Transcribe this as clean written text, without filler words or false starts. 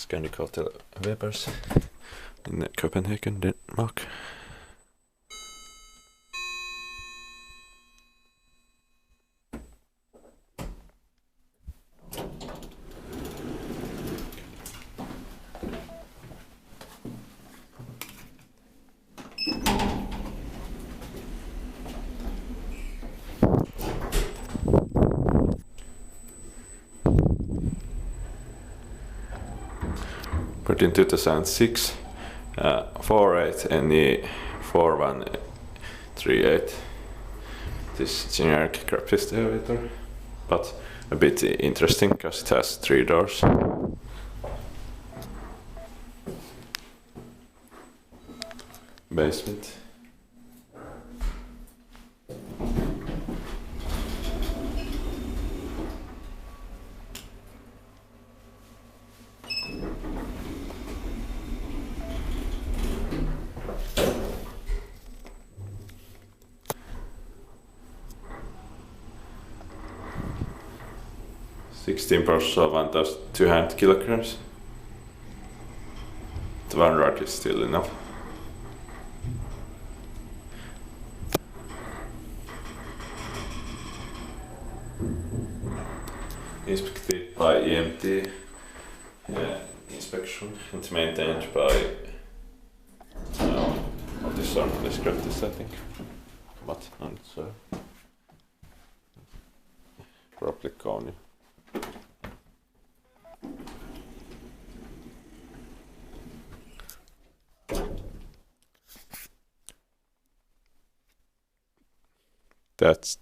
Scandic Webers in Copenhagen, Denmark. But in 2006, 48 NE 4138. This generic graphist elevator, but a bit interesting because it has 3 doors. Basement. Sixteen parts of 1,200 kilograms. The one rod is still enough. Inspected by EMT inspection and maintained by Otis on this graphist, I think. But not so. Repliconi. That's